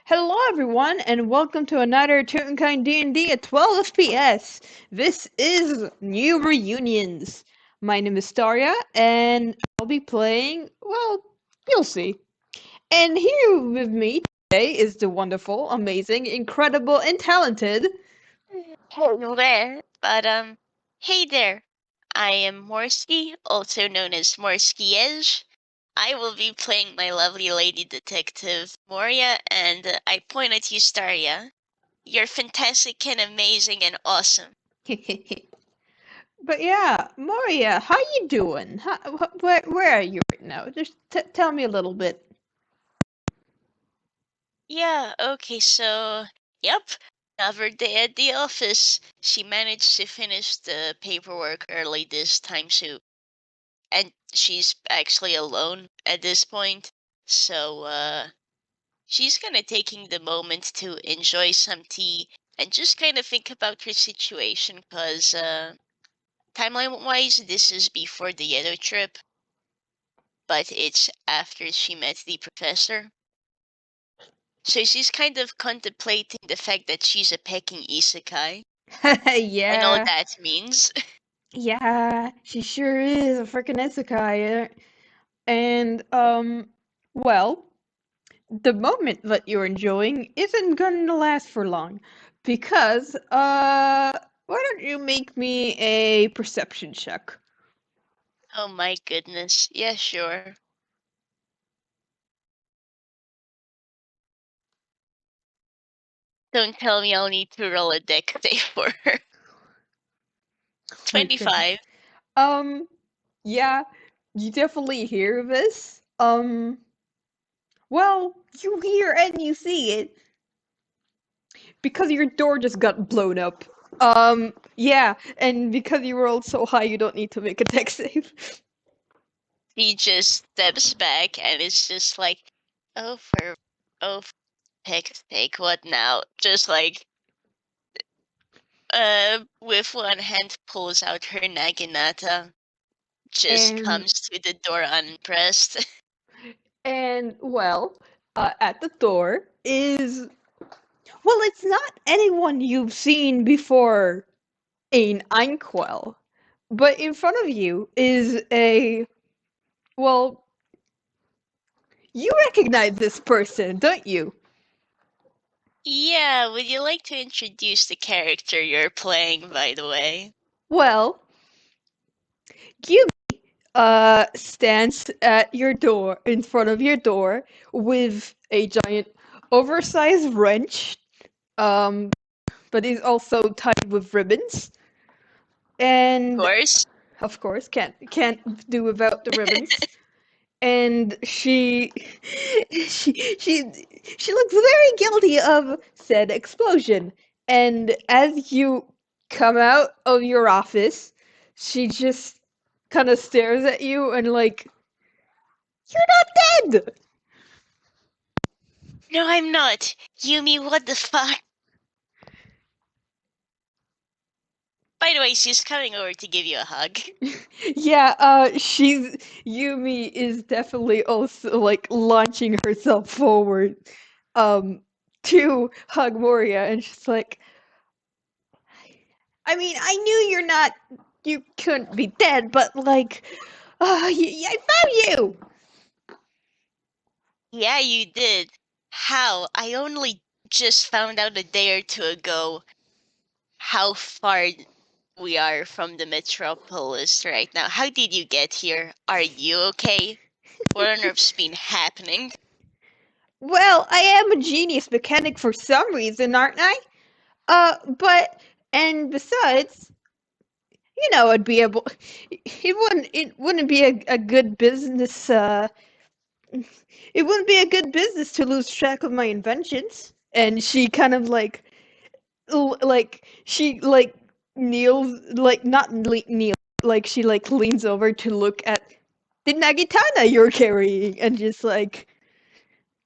Hello everyone, and welcome to another Toonkind D&D at 12 FPS. This is New Reunions. My name is Staria, and I'll be playing, well, you'll see. And here with me today is the wonderful, amazing, incredible, and talented... Hey there, hey there. I am Morsky, also known as Morskijez. I will be playing my lovely lady detective, Moria, and I point at you, Staria. You're fantastic and amazing and awesome. But yeah, Moria, how you doing? Where are you right now? Just tell me a little bit. Yeah, okay, yep, another day at the office. She managed to finish the paperwork early this time, and she's actually alone at this point. She's kind of taking the moment to enjoy some tea and just kind of think about her situation because, timeline-wise, this is before the Yeddo trip, but it's after she met the professor. So she's kind of contemplating the fact that she's a pecking isekai and all Yeah. that means. Yeah, she sure is a freaking isekai. And, well, the moment that you're enjoying isn't gonna last for long. Because, why don't you make me a perception check? Oh my goodness. Yeah, sure. Don't tell me I'll need to roll a deck save for her. My goodness. 25. Um, yeah, you definitely hear this. Well, you hear and you see it. Because your door just got blown up. Yeah, and because you rolled so high, you don't need to make a deck save. He just steps back and it's just like, oh, for heck's sake, what now? Just like, with one hand pulls out her naginata, just And comes to the door unimpressed. well, at the door is, well, it's not anyone you've seen before in Einquell, but in front of you is a, well, you recognize this person, don't you? Yeah, would you like to introduce the character you're playing, by the way? Well, you stands at your door, in front of your door, with a giant oversized wrench, um, but is also tied with ribbons. Of And course. of course, can't do without the ribbons. And she she she looks very guilty of said explosion. And as you come out of your office, she just kind of stares at you and like, you're not dead. No, I'm not. Yumi, what the fuck? By the way, she's coming over to give you a hug. Yeah, she's Yumi is definitely also like launching herself forward, um, to hug Moria, and she's like, I mean, I knew you couldn't be dead, but like, I found you. Yeah, you did. How? I only just found out a day or two ago how far we are from the metropolis right now. How did you get here? Are you okay? What on earth's been happening? Well, I am a genius mechanic for some reason, aren't I? But and besides, I'd be able. It wouldn't be a good business. It wouldn't be a good business to lose track of my inventions. And she kind of like, like she like kneels, like not kneel, like she like leans over to look at the Nagitana you're carrying, and just like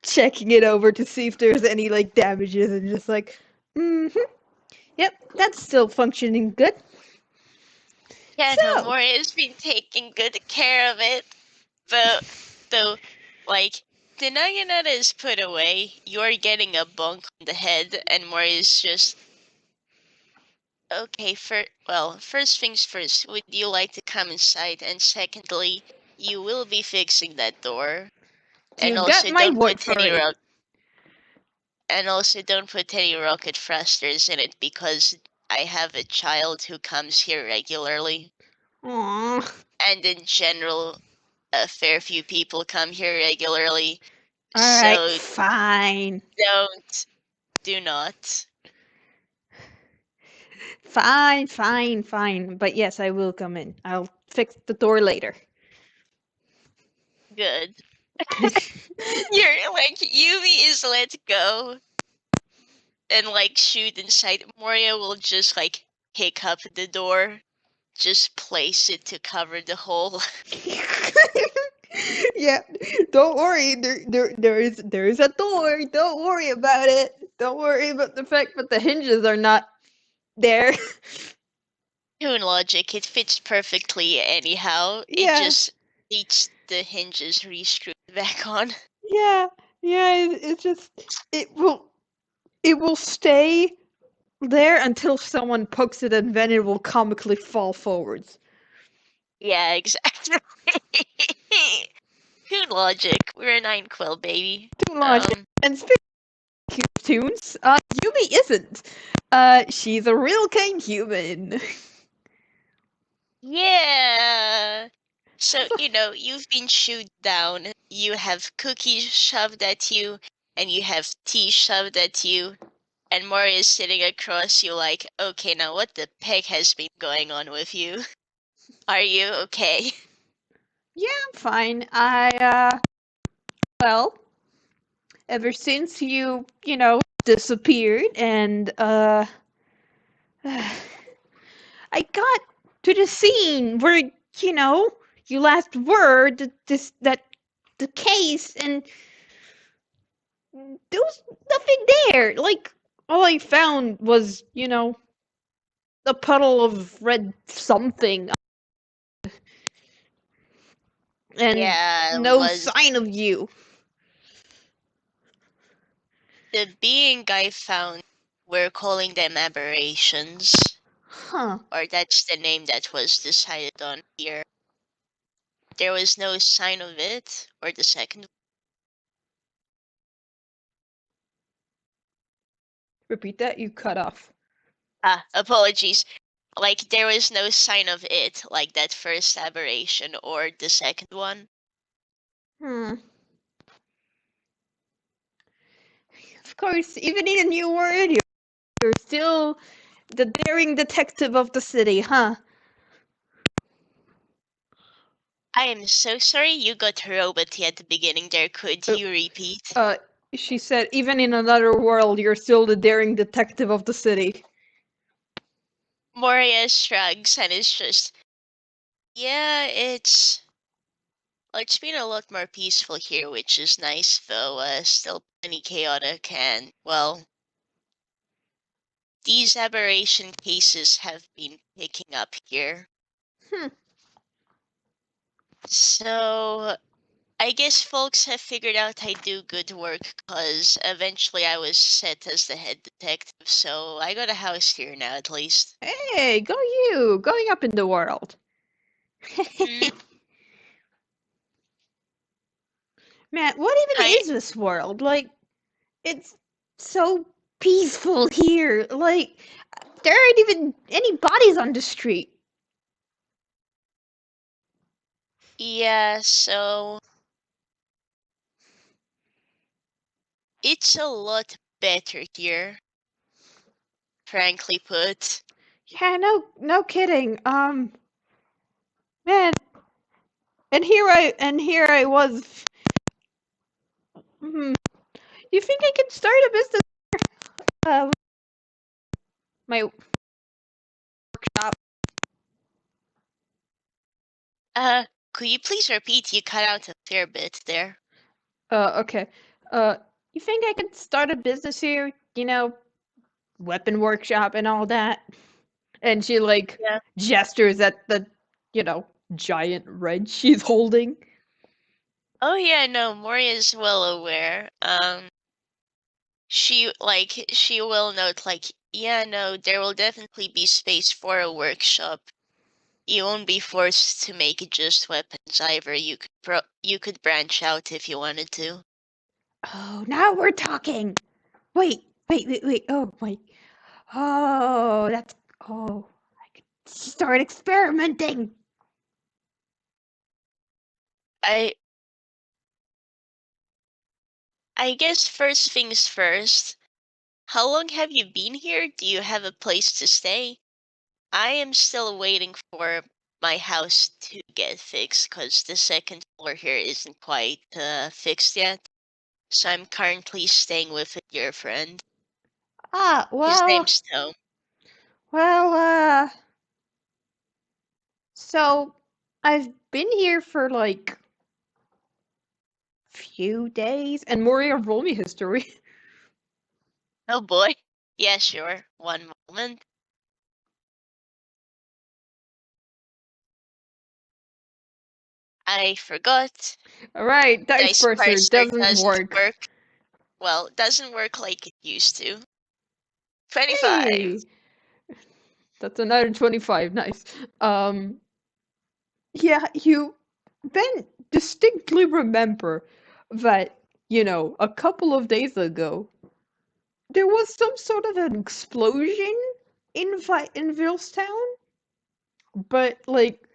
checking it over to see if there's any like damages, and just like, mm-hmm, yep, that's still functioning good. Yeah, no, So, Moria's been taking good care of it. But, though, like, The naginata is put away. You're getting a bonk on the head, and Moria is just okay. First things first. Would you like to come inside? And secondly, you will be fixing that door. And You got also, my don't word put for any it. rocket thrusters in it because I have a child who comes here regularly, Aww. and in general, a fair few people come here regularly. Alright, So fine. do not. Fine. But yes, I will come in. I'll fix the door later. Good. You're like, YuMi is let go and like shoot inside. Moria will just like pick up the door, just place it to cover the hole. Yeah, don't worry. There is a door. Don't worry about it. Don't worry about the fact that the hinges are not there. Toon logic, it fits perfectly anyhow. It Yeah, just needs the hinges re-screwed back on. yeah, yeah. It's just it will stay there until someone pokes it, and then it will comically fall forwards. Yeah, exactly. Toon logic. We're a 9 quill, baby. Too much. And speaking of tunes, Yumi isn't. She's a real kind human. Yeah. So, you've been chewed down. You have cookies shoved at you, and you have tea shoved at you, and Mori is sitting across you like, okay, now what the heck has been going on with you? Are you okay? Yeah, I'm fine. Well, ever since disappeared and, I got to the scene where, you know, you last word that the case, and there was nothing there. Like, all I found was, a puddle of red something and Yeah, no was sign of you. the being I found, we're calling them aberrations, Huh. or that's the name that was decided on here. There was no sign of it, or the second. Repeat that, you cut off. Apologies. Like, there was no sign of it, like that first aberration, or the second one. Hmm. Of course, even in a new world, you're still the daring detective of the city, huh? I am so sorry you got roboty at the beginning there. Could Uh, you repeat? uh, she said, even in another world, you're still the daring detective of the city. Moria shrugs and is just, yeah, it's been a lot more peaceful here, which is nice, though still plenty chaotic, and, well, these aberration cases have been picking up here. Hmm. So, I guess folks have figured out I do good work, because eventually I was set as the head detective, so I got a house here now, at least. Hey, go you! Going up in the world. Mm, Man, what even I is this world? Like, it's so peaceful here. Like, there aren't even any bodies on the street. Yeah, so it's a lot better here, frankly put. Yeah, no kidding. Man, and here I was. Hmm, you think I could start a business? My workshop. Uh, could you please repeat? You cut out a fair bit there. Okay. Uh, you think I could start a business here? Weapon workshop and all that. And she like Yeah. gestures at the, giant wrench she's holding. Oh yeah, no, Moria is well aware. She will note like, yeah, no, there will definitely be space for a workshop. You won't be forced to make just weapons either. You could branch out if you wanted to. Oh, now we're talking. Wait. Oh my. Oh, that's. Oh, I could start experimenting. I I guess first things first. How long have you been here? Do you have a place to stay? I am still waiting for my house to get fixed because the second floor here isn't quite fixed yet. So I'm currently staying with your friend. Ah, His well, name's Tom. well, so I've been here for like few days, and Moria roll me history. Oh boy. Yeah, sure. One moment. I forgot. All right, dice Dice parser parser doesn't doesn't work. work. Well, doesn't work like it used to. 25. Hey, that's another 25. Nice. Yeah, you then distinctly remember that, a couple of days ago, there was some sort of an explosion in Villestown, but like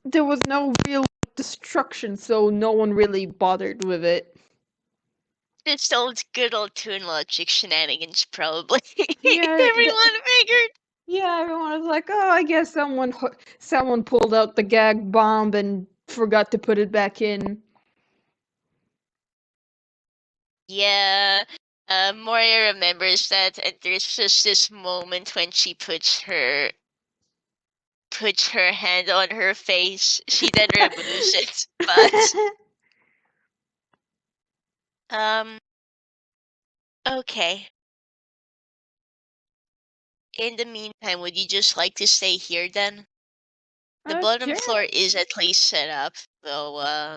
there was no real destruction, so no one really bothered with it. Just old good old Toon logic shenanigans, probably. Yeah, Everyone figured. yeah, everyone was like, "Oh, I guess someone pulled out the gag bomb and forgot to put it back in." Yeah. Moria remembers that, and there's just this moment when she puts her hand on her face. She then removes it. But um okay. In the meantime, would you just like to stay here then? The bottom Sure. floor is at least set up, though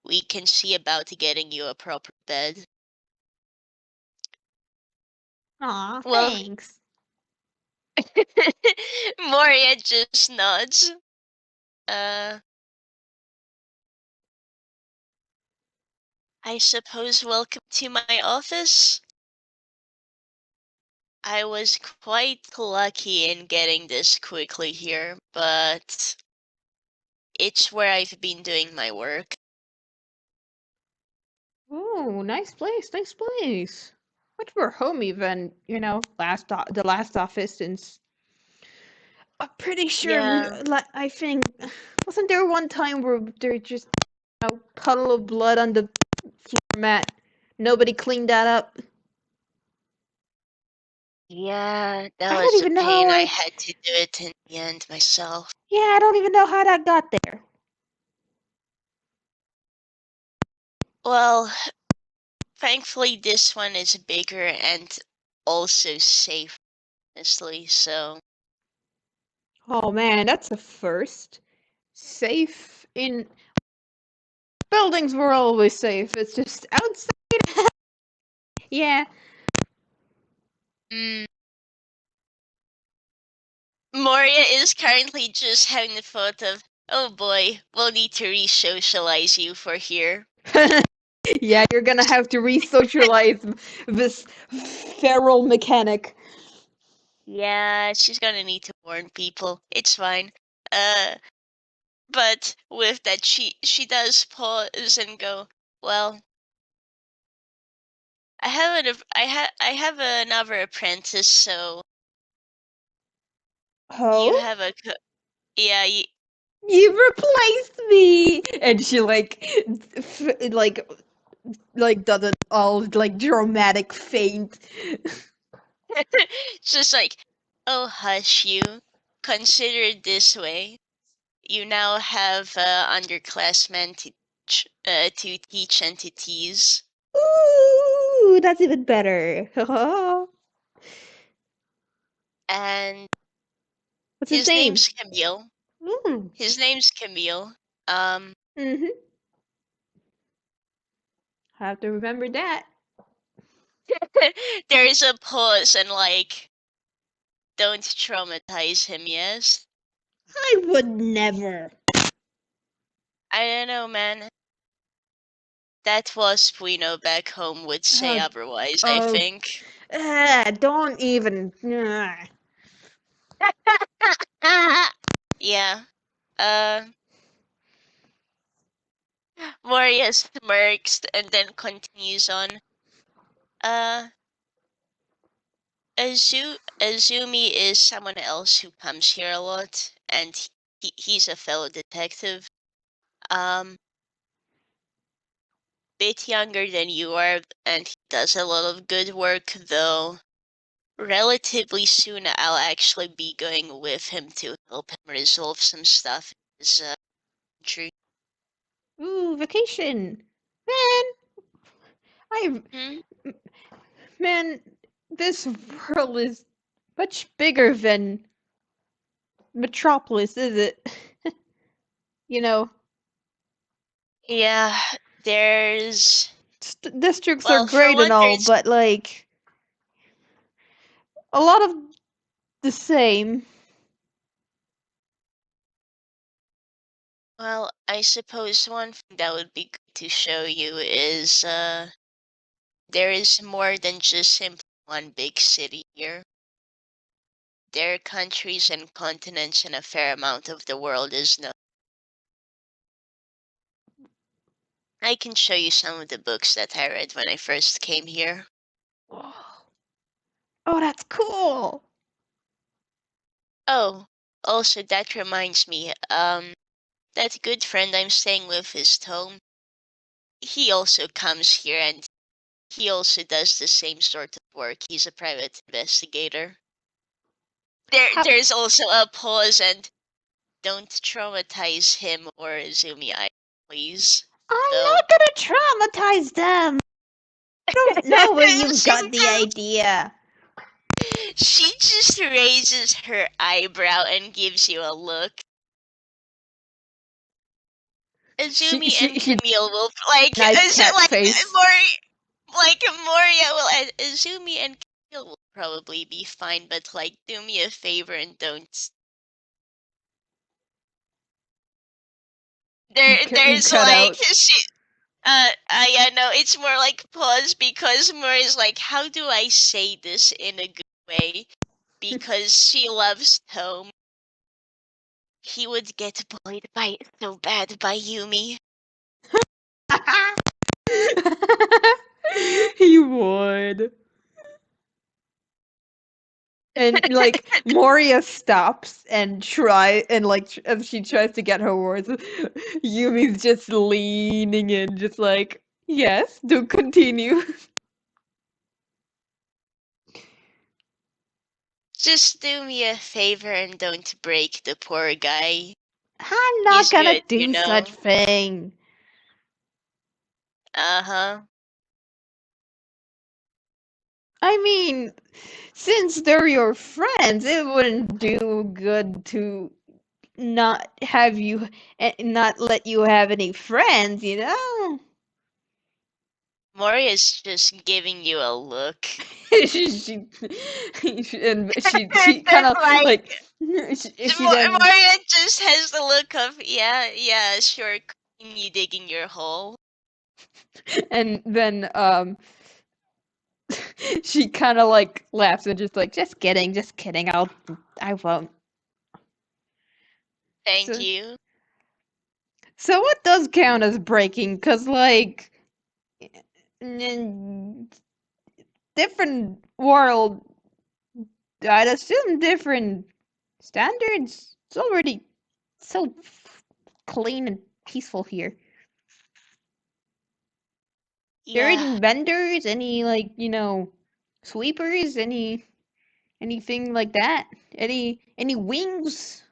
we can see about getting you a proper bed. Aw, Well, thanks. Moria just nods. Uh, I suppose welcome to my office. I was quite lucky in getting this quickly here, but it's where I've been doing my work. Oh, nice place, nice place. Much more homey than, the last office since I'm pretty sure Yeah, I think, wasn't there one time where there just a puddle of blood on the floor mat? Nobody cleaned that up. yeah, that I don't was a even know pain. how I I, had to do it in the end myself. yeah, I don't even know how that got there. Well, thankfully this one is bigger and also safe, honestly, so Oh man, that's a first. Safe in buildings were always safe. It's just outside. Yeah. mm, Moria is currently just having the thought of, oh boy, we'll need to re-socialize you for here. Yeah, you're gonna have to re-socialize this feral mechanic. Yeah, she's gonna need to warn people. It's fine. Uh, but with that, she does pause and go, well, I have another apprentice, so you Oh? have yeah, You replaced me! And she like does an all like dramatic faint. it's just like, oh hush you. Consider it this way. You now have underclassmen to teach entities, Ooh, that's even better. and What's his his name? name's Camille. Mm. His name's Camille. Mm-hmm. Have to remember that. There's a pause and like, don't traumatize him, yes? I would never. I don't know, man. That was Puino back home would say Oh, otherwise, I oh, think. don't even. Yeah. Uh, Moria smirks and then continues on. Uh, Azumi is someone else who comes here a lot, and he's a fellow detective. Um, bit younger than you are, and he does a lot of good work, though. Relatively soon, I'll actually be going with him to help him resolve some stuff in his country. Ooh, vacation. Man, I Hmm? man, this world is much bigger than Metropolis, is it? You know, Yeah, there's. districts are Well, for great and one, all, there's. but like a lot of the same. Well, I suppose one thing that would be good to show you is there is more than just simply one big city here. There are countries and continents, and a fair amount of the world is known. I can show you some of the books that I read when I first came here. Oh, that's cool. Oh, also that reminds me, that good friend I'm staying with is Tom. He also comes here and he also does the same sort of work. He's a private investigator. How There's also a pause and don't traumatize him or Zumi, please. I'm Though. not gonna traumatize them. I don't know where you've got the She idea. just raises her eyebrow and gives you a look. Azumi and She Camille will like nice cat like face. Moria will Azumi and Camille will probably be fine, but like do me a favor and don't. You There's cut like out. she yeah, no, it's more like pause because Moria's like, how do I say this in a good way? Because she loves Tome. He would get bullied by so bad by Yumi. He would. And like Moria stops and as she tries to get her words, Yumi's just leaning in, just like, yes, do continue. Just do me a favor and don't break the poor guy. I'm not He's gonna good, you do such know. thing. Uh-huh. I mean, since they're your friends, it wouldn't do good to not have you not let you have any friends, you know? Moria's just giving you a look. she, and she kind Just of like like she then Moria just has the look of yeah, sure, continue digging your hole. and then she kind of like laughs and just like just kidding, I won't. Thank So you. so what does count as breaking? Cause like in different world, I'd assume different standards. It's already so clean and peaceful here. There Yeah, any vendors, any like, sweepers, anything like that? Any wings?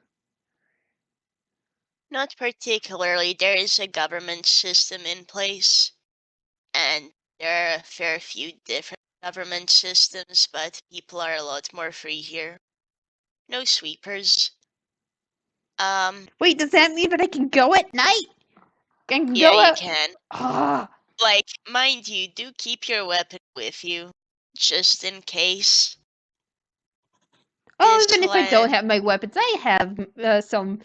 not particularly. There is a government system in place, and there are a fair few different government systems, but people are a lot more free here. No sweepers. Um, Wait, does that mean that I can go at night? can Yeah, go you out. can. Ah, Like, mind you, do keep your weapon with you, just in case. oh, This even if I don't land. have my weapons, I have some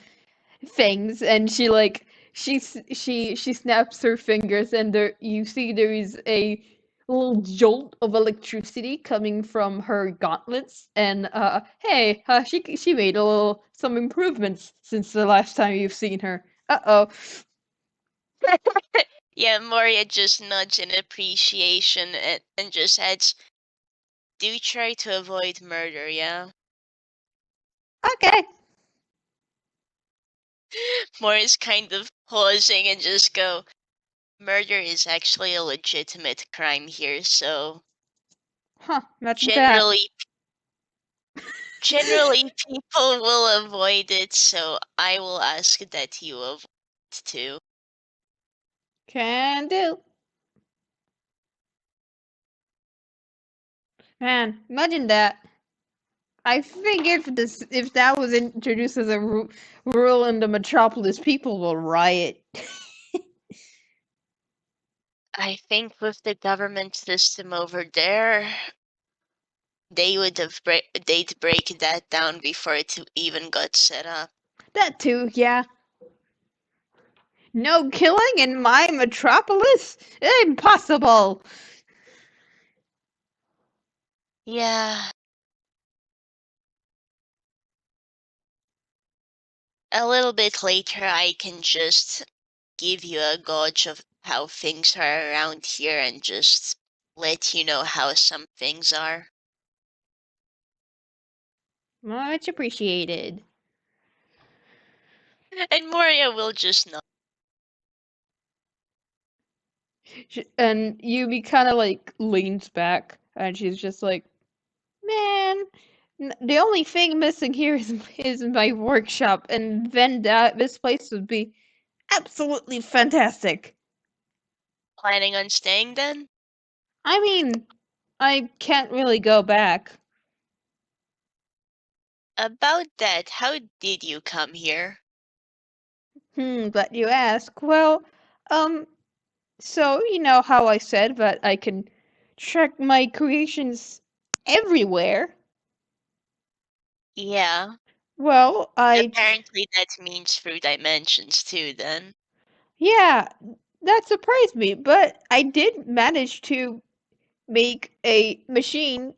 things. And she snaps her fingers, and there you see there is a little jolt of electricity coming from her gauntlets. And hey, she made a little some improvements since the last time you've seen her. Uh-oh. Yeah, Moria just nods in appreciation and just adds, do try to avoid murder, yeah? Okay. Moria's kind of pausing and just go, murder is actually a legitimate crime here, so Huh, imagine that. generally generally people will avoid it, so I will ask that you avoid it too. Can do. Man, imagine that. I think if that was introduced as a rule in the metropolis, people will riot. I think with the government system over there, they'd break that down before it even got set up. That too, yeah. No killing in my metropolis? Impossible! Yeah, a little bit later I can just give you a gauge of how things are around here and just let you know how some things are. Much appreciated. And Moria will just know. And Yumi kind of like leans back, and she's just like, man, the only thing missing here is my workshop, and then this place would be absolutely fantastic. Planning on staying then? I mean, I can't really go back. About that, how did you come here? But you ask. Well, um, so you know how I said that I can track my creations everywhere? Yeah, Well, apparently that means through dimensions too then. yeah, that surprised me, but I did manage to make a machine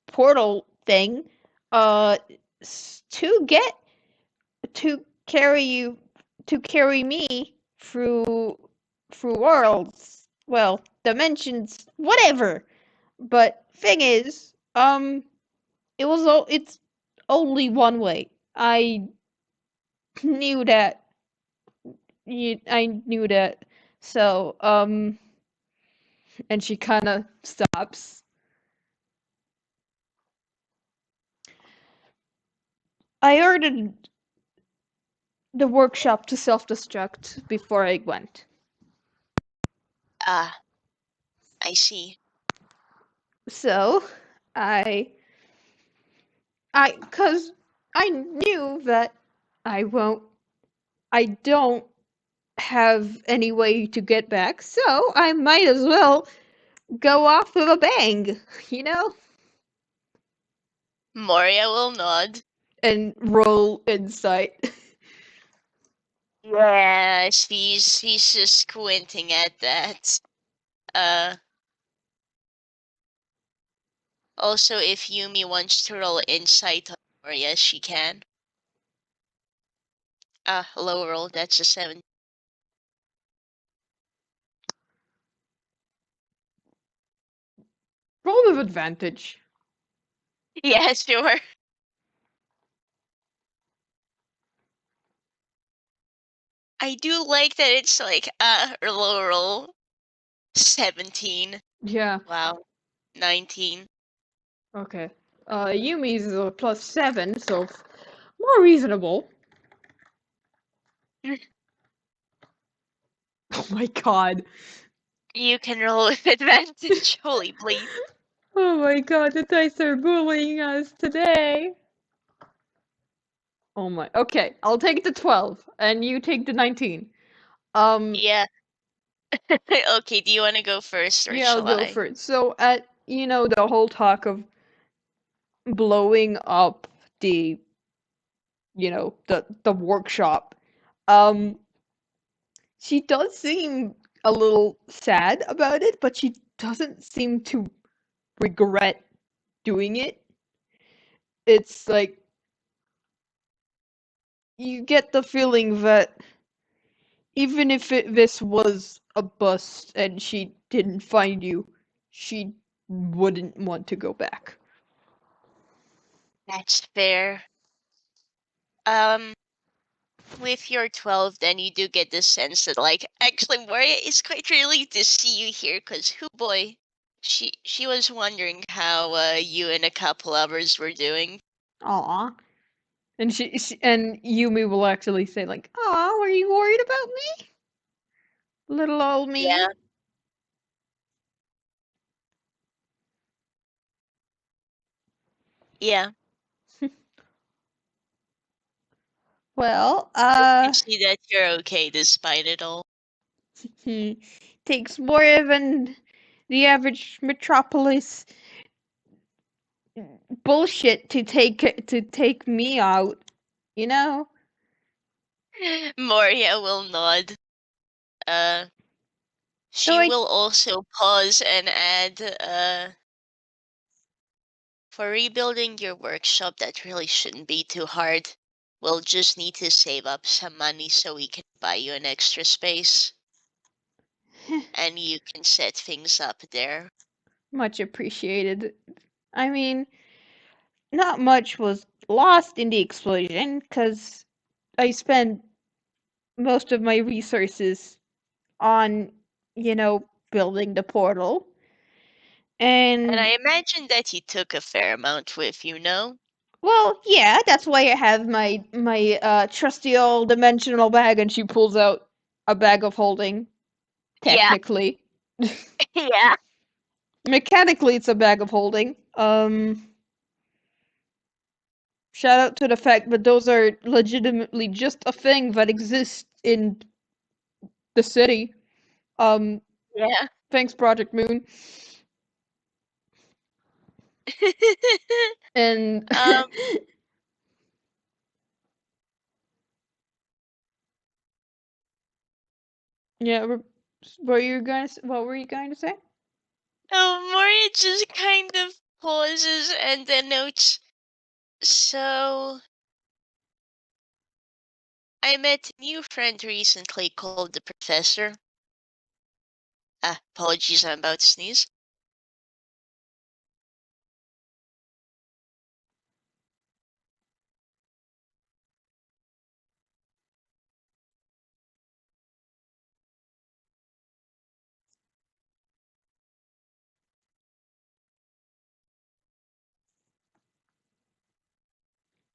portal thing, uh, to get to carry you to carry me through worlds, well, dimensions, whatever. But thing is, it's only one way. Knew that I knew that. So, and she kind of stops. I ordered the workshop to self-destruct before I went. Ah, I see. So, I cuz I knew that I won't I don't have any way to get back, so I might as well go off with a bang, you know? Moria will nod. And roll insight. Yeah, she's just squinting at that. Uh, Also, if Yumi wants to roll insight on Moria, she can. Low roll, that's a 7. Roll with advantage. Yeah, sure. I do like that it's like, low roll, 17. Yeah, Wow, 19. okay. Yumi's a +7, so more reasonable. Oh my god. You can roll with advantage, holy bleep. Oh my god, the dice are bullying us today. Oh my. Okay, I'll take the 12, and you take the 19. Yeah. Okay, do you want to go first or Yeah, I'll shall go I? first. So at the whole talk of blowing up the the workshop, um she does seem a little sad about it, but she doesn't seem to regret doing it. It's like you get the feeling that even if this was a bust and she didn't find you, she wouldn't want to go back. That's fair. Um, with your 12, then you do get the sense that, like, actually, Moria is quite relieved to see you here, because, who boy, she was wondering how you and a couple others were doing. Aw. And and Yumi will actually say like, "Aw, were you worried about me? Little old Yeah, me?" yeah. Well, Good to see that you're okay despite it all. he takes more than the average metropolis bullshit to take me out, you know? Moria will nod. Uh, Though she I will also pause and add, for rebuilding your workshop, that really shouldn't be too hard. We'll just need to save up some money so we can buy you an extra space, and you can set things up there. much appreciated. I mean, not much was lost in the explosion cuz I spent most of my resources on, building the portal. And I And imagine that you took a fair amount with you, no? well, yeah, that's why I have my trusty old dimensional bag, and she pulls out a bag of holding. Yeah, Technically, yeah. mechanically, it's a bag of holding. Shout out to the fact that those are legitimately just a thing that exists in the city. Um, Yeah. thanks, Project Moon. And um, yeah, what were you going to say? oh, Moria just kind of pauses and then notes. So, I met a new friend recently called the Professor. Ah, apologies, I'm about to sneeze.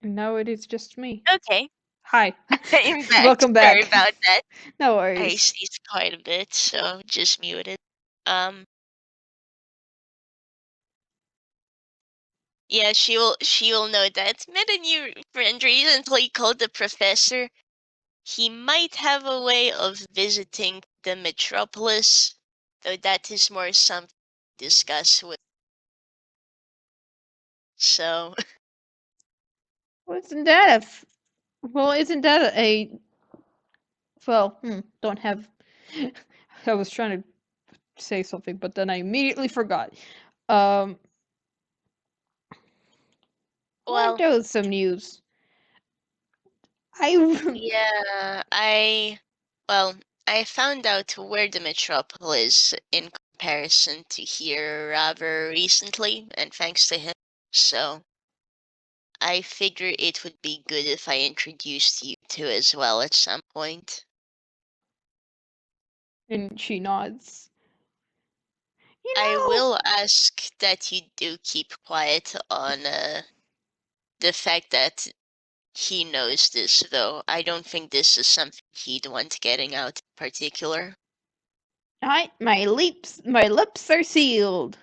No, it is just me. Okay, Hi, I'm back. welcome Sorry back. about that. No I worries. sneezed quite a bit, so just muted. Um, yeah, she will know that. Met a new friend recently called the Professor. He might have a way of visiting the metropolis, though that is more something to discuss with. So, Well, isn't that well, don't have. I was trying to say something, but then I immediately forgot. Um, aren't well, those some news? I yeah, well, I found out where the metropolis in comparison to here rather recently, and thanks to him. So, I figure it would be good if I introduced you to as well at some point. and she nods. You I know, will ask that you do keep quiet on the fact that he knows this, though. I don't think this is something he'd want getting out in particular. my lips are sealed.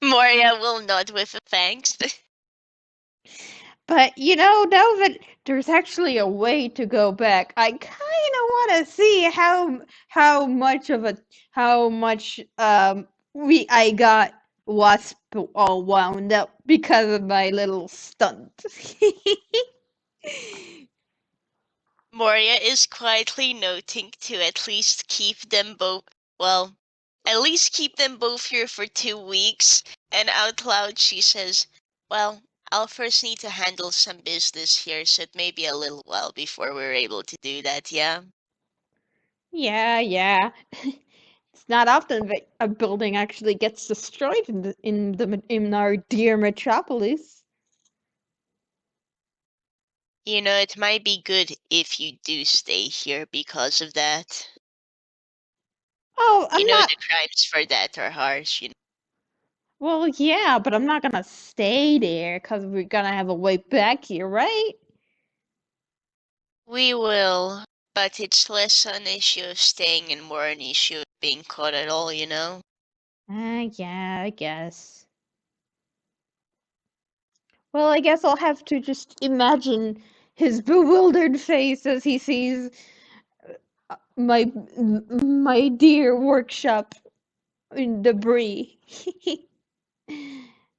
Moria will nod with a thanks. But now that There's actually a way to go back. I kind of want to see how much we I got Wasp all wound up because of my little stunt. Moria is quietly noting to at least keep them both, well, at least keep them both here for 2 weeks. And out loud she says, well, I'll first need to handle some business here, so it may be a little while before we're able to do that, yeah? Yeah, yeah. It's not often that a building actually gets destroyed in our dear metropolis. You know, it might be good if you do stay here because of that. Oh, You I'm know, not. the crimes for that are harsh, you know. Well, yeah, but I'm not gonna stay there because we're gonna have a way back here, right? We will, but it's less an issue of staying and more an issue of being caught at all, you know? Yeah, I guess. Well, I guess I'll have to just imagine his bewildered face as he sees my dear workshop in debris.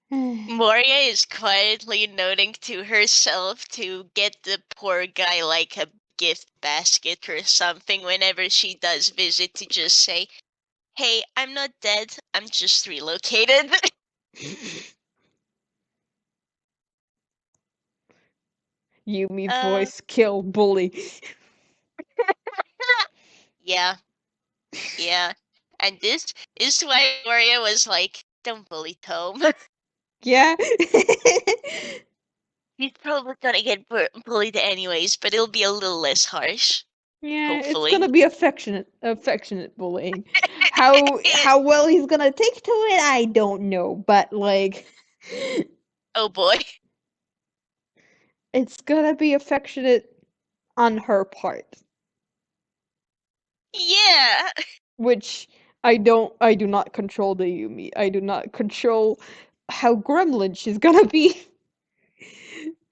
Moria is quietly noting to herself to get the poor guy like a gift basket or something whenever she does visit to just say, hey, I'm not dead, I'm just relocated. YuMi uh, voice kill bully. yeah, yeah. And this is why Moria was like, don't bully Tome. Yeah. He's probably gonna get bullied anyways, but it'll be a little less harsh, Yeah, it's gonna hopefully. be affectionate bullying. How well he's gonna take to it, I don't know, but like Oh boy. it's gonna be affectionate on her part, Yeah. which I do not control the Yumi. I do not control how gremlin she's gonna be.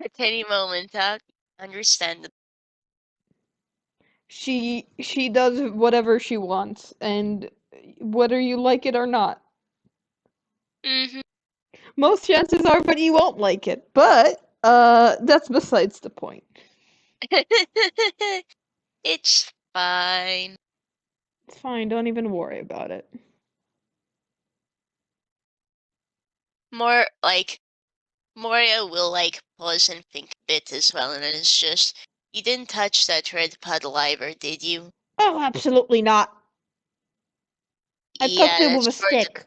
At any moment, understand. She does whatever she wants, and whether you like it or not. Mm-hmm. Most chances are that you won't like it, but that's besides the point. It's fine. It's fine, don't even worry about it. More like Moria will like pause and think a bit as well, and it's just you didn't touch that red puddle either, did you? Oh, absolutely not. I poked Yeah, it with that's a for the. stick.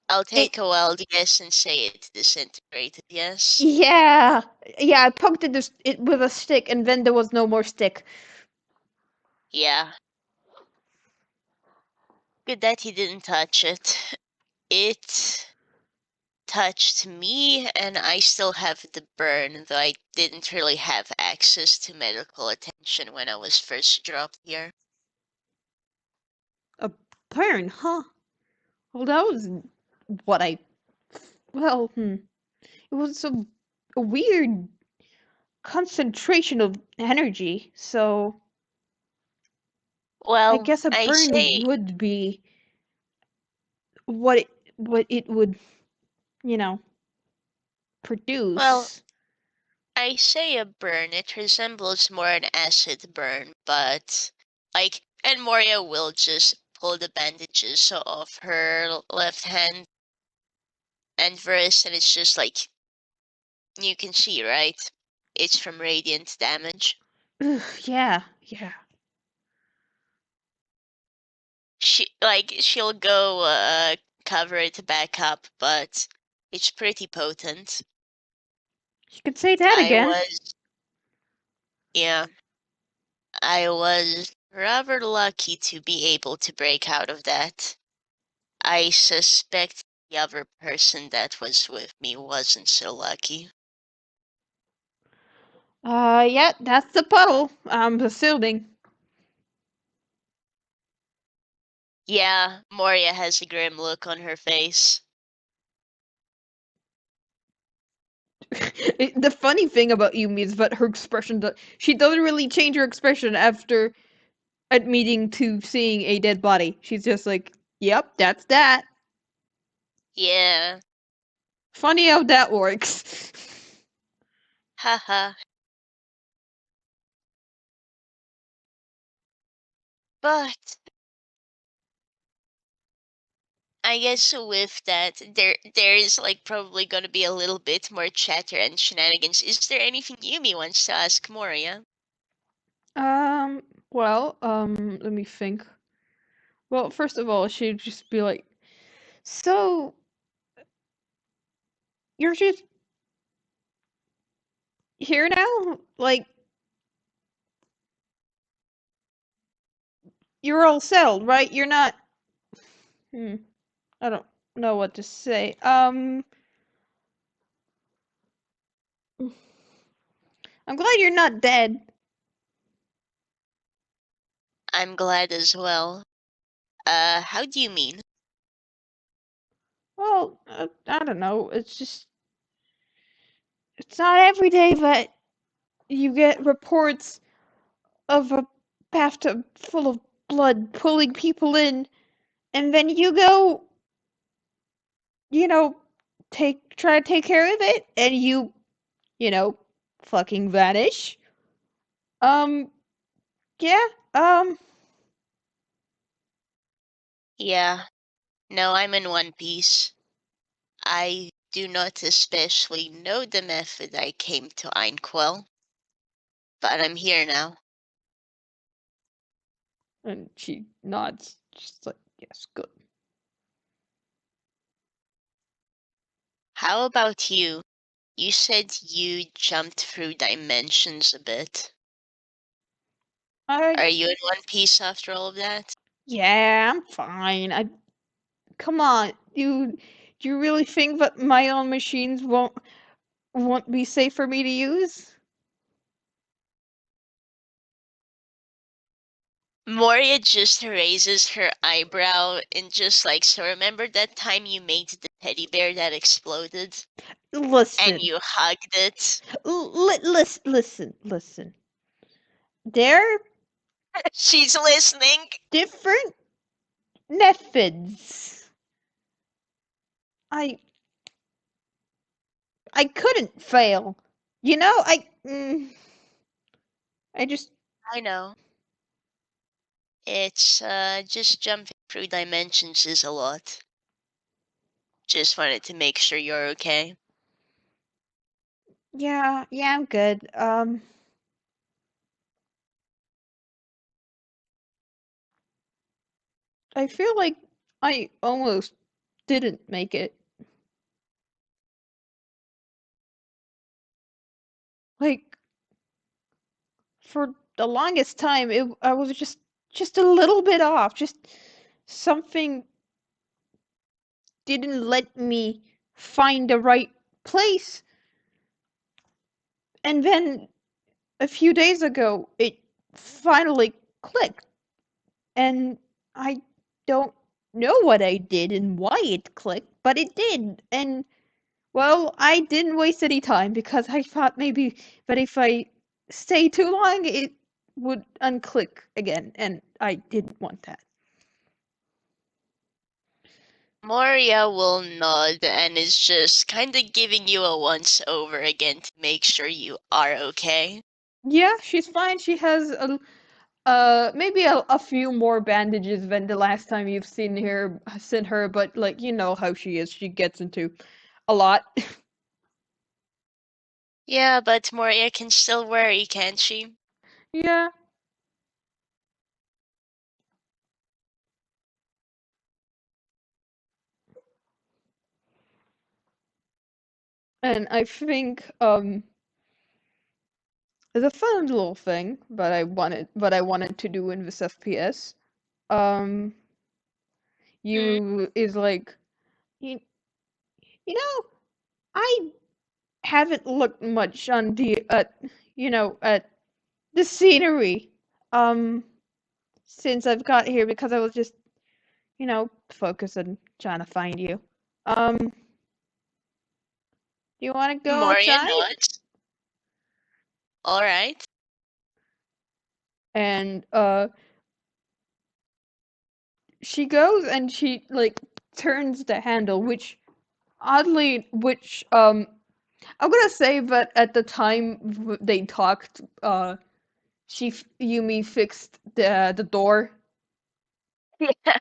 I'll It take a wild guess and say it disintegrated. Yes. Yeah. Yeah, I poked it with a stick and then there was no more stick. Yeah. Good that he didn't touch it. It touched me, and I still have the burn, though I didn't really have access to medical attention when I was first dropped here. A burn, huh? Well, that was what I well, it was a weird concentration of energy, so I Well, guess a I burn say, would be what it would, you know, well, produce. I say a burn. It resembles more an acid burn, but and Moria will just pull the bandages off her left hand and wrist, and it's just like you can see, right? It's from radiant damage. Ugh, yeah, yeah. She'll go cover it back up, but it's pretty potent. You could say that I again. was yeah, I was rather lucky to be able to break out of that. I suspect the other person that was with me wasn't so lucky. Yeah, that's the puddle. I'm assuming. Yeah, Moria has a grim look on her face. The funny thing about Yumi is that her expression, she doesn't really change her expression after admitting to seeing a dead body. She's just like, yep, that's that. Yeah. Funny how that works. Haha. But I guess with that, there is like probably gonna be a little bit more chatter and shenanigans. Is there anything Yumi wants to ask Moria? Let me think. Well, first of all, she'd just be like, so, you're just here now? Like, you're all settled, right? You're not. Hmm, I don't know what to say. I'm glad you're not dead. I'm glad as well. How do you mean? Well, I don't know. It's not every day that you get reports of a bathtub full of blood pulling people in, and then you go, you know, try to take care of it, and you know, fucking vanish. Um, yeah, Yeah. No, I'm in one piece. I do not especially know the method I came to Einquell, but I'm here now. and she nods, just like, yes, good. How about you? You said you jumped through dimensions a bit. I, Are you in one piece after all of that? yeah, I'm fine. Come on, do you really think that my own machines won't be safe for me to use? Moria just raises her eyebrow and just like, so remember that time you made the teddy bear that exploded and Listen, you hugged it? listen. They're She's listening. different methods. I I couldn't fail. You know, I just I know. It's just jumping through dimensions is a lot. Just wanted to make sure you're okay. yeah, I'm good. I feel like I almost didn't make it. Like for the longest time, I was just a little bit off. Just something didn't let me find the right place. And then a few days ago, it finally clicked. And I don't know what I did and why it clicked, but it did. And well, I didn't waste any time because I thought maybe that if I stay too long, it would unclick again, and I didn't want that. Moria will nod and is just kind of giving you a once over again to make sure you are okay. Yeah, she's fine. She has maybe a few more bandages than the last time you've seen her, but like you know how she is. She gets into a lot. Yeah, but Moria can still worry, can't she? Yeah. And I think there's a fun little thing that I wanted to do in this FPS. Um Hmm. you is like you, you know, I haven't looked much on the at the scenery um since I've got here because I was just, focused on trying to find you. Um Do you want to go Moria outside? nods. All right. And she goes and she like turns the handle, which oddly, which I'm gonna say that at the time they talked, Yumi fixed the door. Yeah.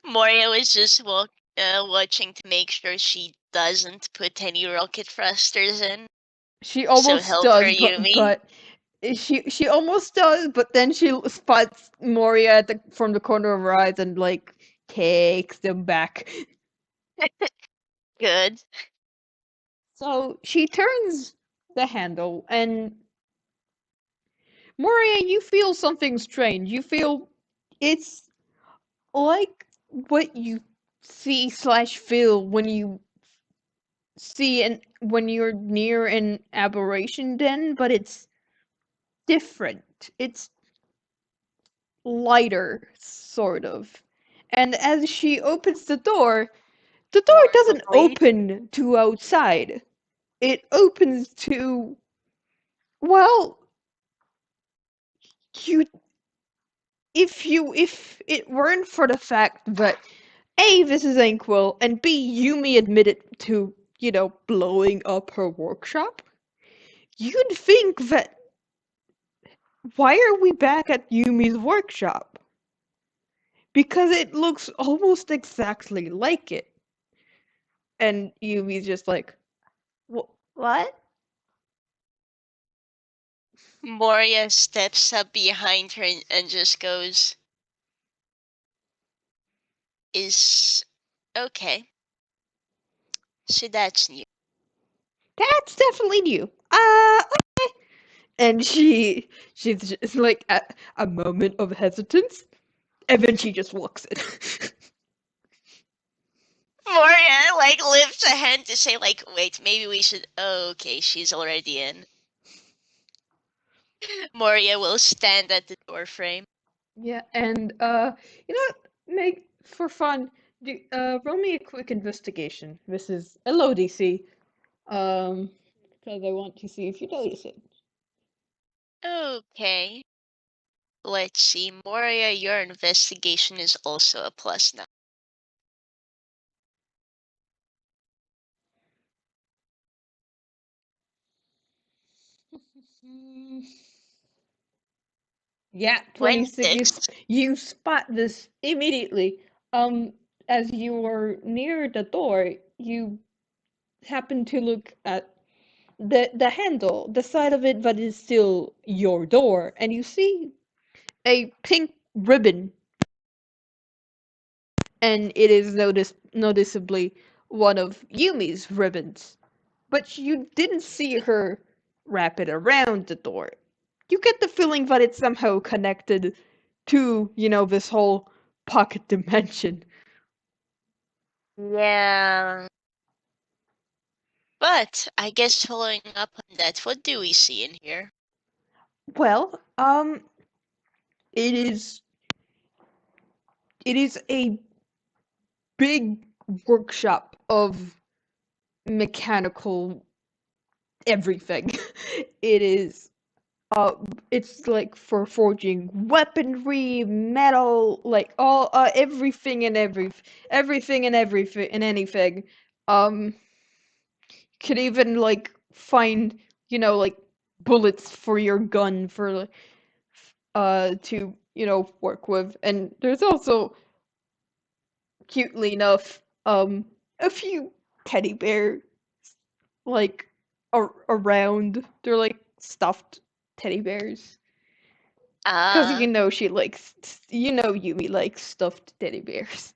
Moria was just watching to make sure she doesn't put any rocket thrusters in. She So almost help her, does, Yumi. but she almost does, but then she spots Moria from the corner of her eyes and like takes them back. Good. So she turns the handle, and Moria, you feel something strange. You feel it's like what you see slash feel when you see and when you're near an aberration den, but it's different. It's lighter, sort of. And as she opens the door doesn't Normally. open to outside. It opens to, well, you if it weren't for the fact that A, this is Inkwell, and B, Yumi admitted to, blowing up her workshop, you'd think that why are we back at Yumi's workshop? Because it looks almost exactly like it. And Yumi's just like, what? Moria steps up behind her and just goes, is okay. So that's new. That's definitely new. Okay. And she's just like a moment of hesitance, and then she just walks in. Moria like lifts a hand to say like, wait, maybe we should. Oh, okay, she's already in. Moria will stand at the doorframe. Yeah, and you know what? Make for fun. Roll me a quick investigation. This is a low DC. Because I want to see if you notice it. Okay. Let's see, Moria, your investigation is also a plus now. Yeah, 26. 26. You spot this immediately. As you are near the door, you happen to look at the handle, the side of it that is still your door, and you see a pink ribbon, and it is noticeably one of Yumi's ribbons. But you didn't see her wrap it around the door. You get the feeling that it's somehow connected to, this whole pocket dimension. Yeah. But I guess following up on that, what do we see in here? Well, it is a big workshop of mechanical everything. It is uh it's like for forging weaponry, metal, like all everything and everything and everything and anything. Um could even like find, like bullets for your gun for to, work with. And there's also cutely enough a few teddy bear like around. They're like stuffed teddy bears. Cause Ah, she likes, Yumi likes stuffed teddy bears.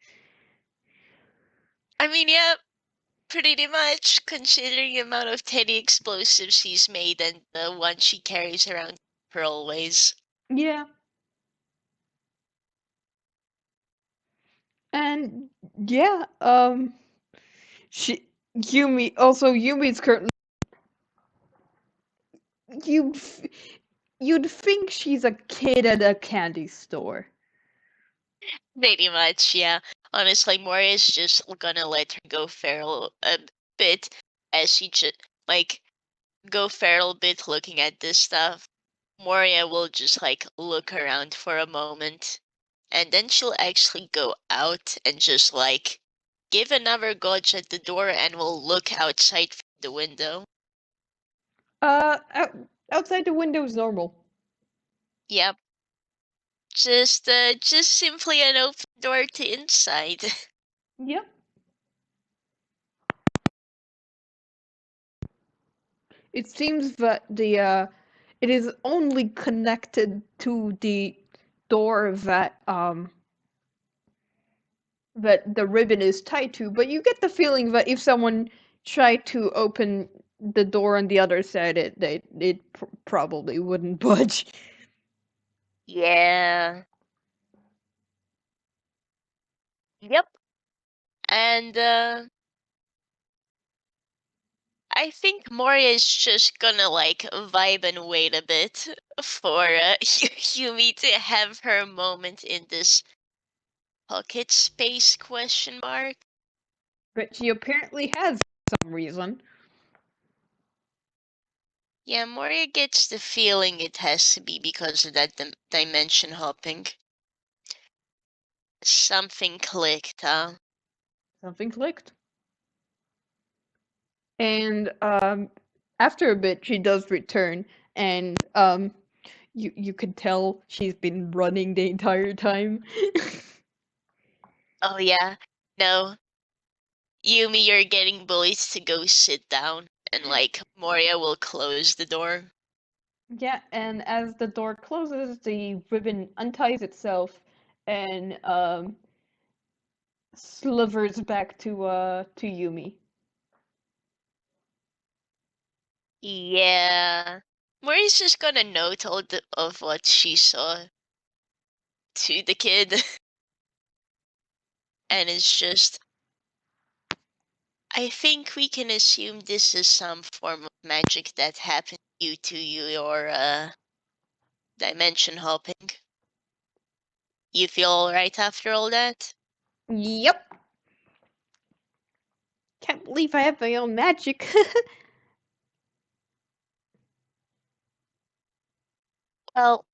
I mean, yeah, pretty much considering the amount of teddy explosives she's made and the one she carries around her always. Yeah, and yeah, she Yumi's currently you you'd think she's a kid at a candy store. Pretty much, yeah. Honestly, Moria's just gonna let her go feral a bit as she just like go feral bit looking at this stuff, Moria will just like look around for a moment, and then she'll actually go out and just like give another gauge at the door and will look outside from the window. Out, outside the window is normal. Yep. Just simply an open door to inside. Yep. It seems that it is only connected to the door that the ribbon is tied to, but you get the feeling that if someone tried to open the door on the other side, it probably wouldn't budge. Yeah. Yep. And I think Moria is just gonna like vibe and wait a bit for Yumi to have her moment in this pocket space question mark. But she apparently has for some reason. Yeah, Moria gets the feeling it has to be because of that dimension hopping. Something clicked, huh? Something clicked. And after a bit, she does return, and you could tell she's been running the entire time. Oh yeah. No, Yumi, you're getting bullied to go sit down, and like Moria will close the door. Yeah, and as the door closes, the ribbon unties itself and slivers back to Yumi. Yeah. Mori's just gonna note of what she saw to the kid, and it's just. I think we can assume this is some form of magic that happened due to your dimension hopping. You feel alright after all that? Yep. Can't believe I have my own magic. Well,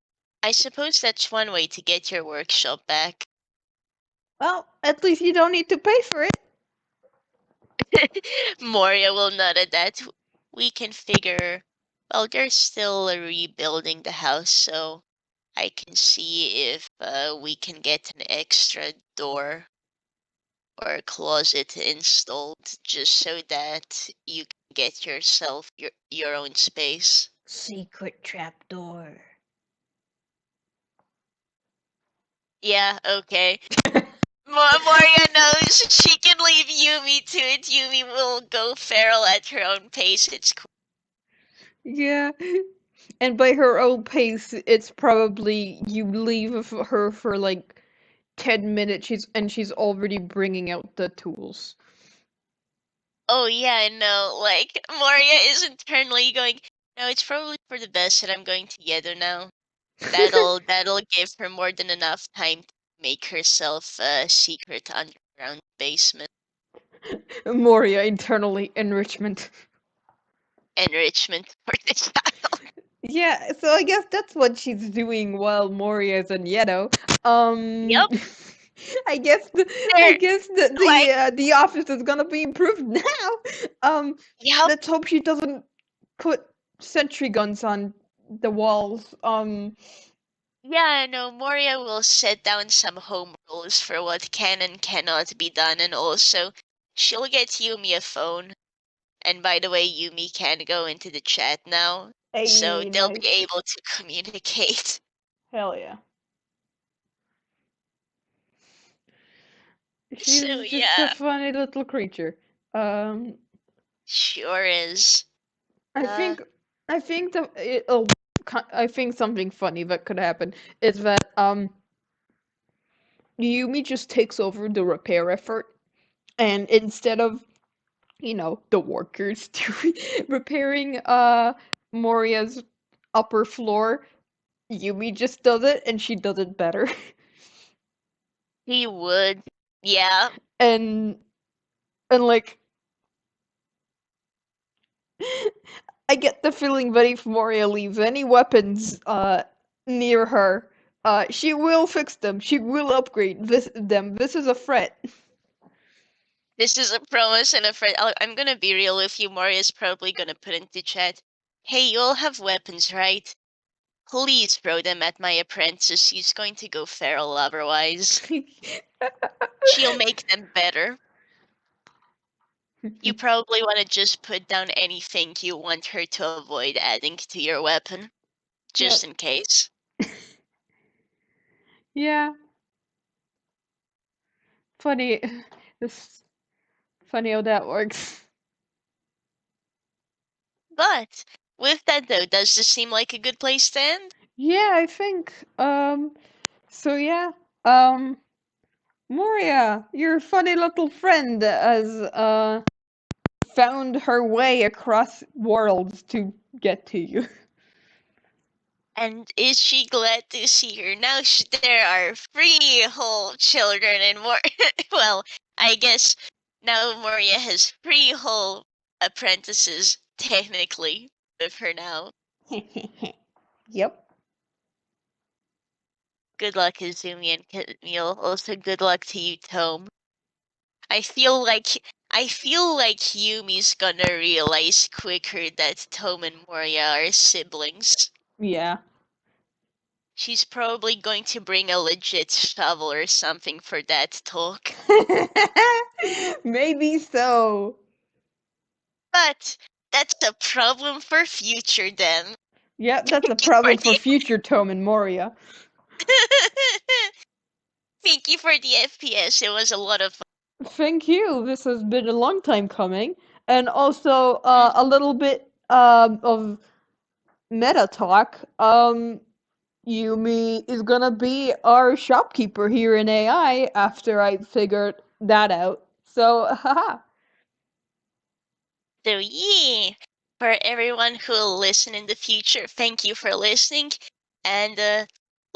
I suppose that's one way to get your workshop back. Well, at least you don't need to pay for it. Moria will nod at that. We can figure. Well, they're still rebuilding the house, so I can see if we can get an extra door or a closet installed just so that you can get yourself your own space. Secret trapdoor. Yeah, okay. Moria knows she can leave Yumi to it. Yumi will go feral at her own pace. It's cool. Yeah. And by her own pace, it's probably you leave her for like 10 minutes she's already bringing out the tools. Oh yeah, I know. Like Moria is internally going. No, it's probably for the best that I'm going to Yeddo now. That'll give her more than enough time to make herself a secret underground basement. Moria internally enrichment. Enrichment for the child. Yeah, so I guess that's what she's doing while Moria's in Yeddo. Yep. I guess They're like, the office is gonna be improved now. yep. Let's hope she doesn't put sentry guns on the walls. Yeah, I know. Moria will set down some home rules for what can and cannot be done, and also she'll get Yumi a phone. And by the way, Yumi can go into the chat now, so Hey, they'll be nice. able to communicate. Hell yeah. So She's just a yeah, funny little creature. Um, sure is. I Uh, think I think that I think something funny that could happen is that Yumi just takes over the repair effort, and instead of the workers to repairing Moria's upper floor, Yumi just does it, and she does it better. he would. Yeah. and and like I get the feeling that if Moria leaves any weapons near her, she will fix them. She will upgrade them. This is a threat. This is a promise and a friend. I'm gonna be real with you. Maria's probably gonna put into chat, "Hey, you all have weapons, right? Please throw them at my apprentice. He's going to go feral otherwise. She'll make them better." You probably want to just put down anything you want her to avoid adding to your weapon, just Yep. in case. Yeah. Funny. It's funny how that works. But with that though, does this seem like a good place to end? Yeah, I think. So yeah. Um. Moria, your funny little friend has found her way across worlds to get to you. And is she glad to see her? Now there are three whole children and more. Well, I guess now Moria has three whole apprentices, technically, with her now. Yep. Good luck, Izumi and Camille. Also, good luck to you, Tome. I feel like Yumi's gonna realize quicker that Tome and Moria are siblings. Yeah. She's probably going to bring a legit shovel or something for that talk. Maybe so. But that's a problem for future then. Yep, that's a Thank you for problem for the future Tome and Moria. Thank you for the FPS. It was a lot of fun. Thank you. This has been a long time coming, and also Mm. a little bit of meta talk. Yumi is gonna be our shopkeeper here in AI after I figured that out. So, haha. So yeah, for everyone who will listen in the future, thank you for listening, and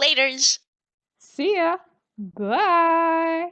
laters. See ya. Bye.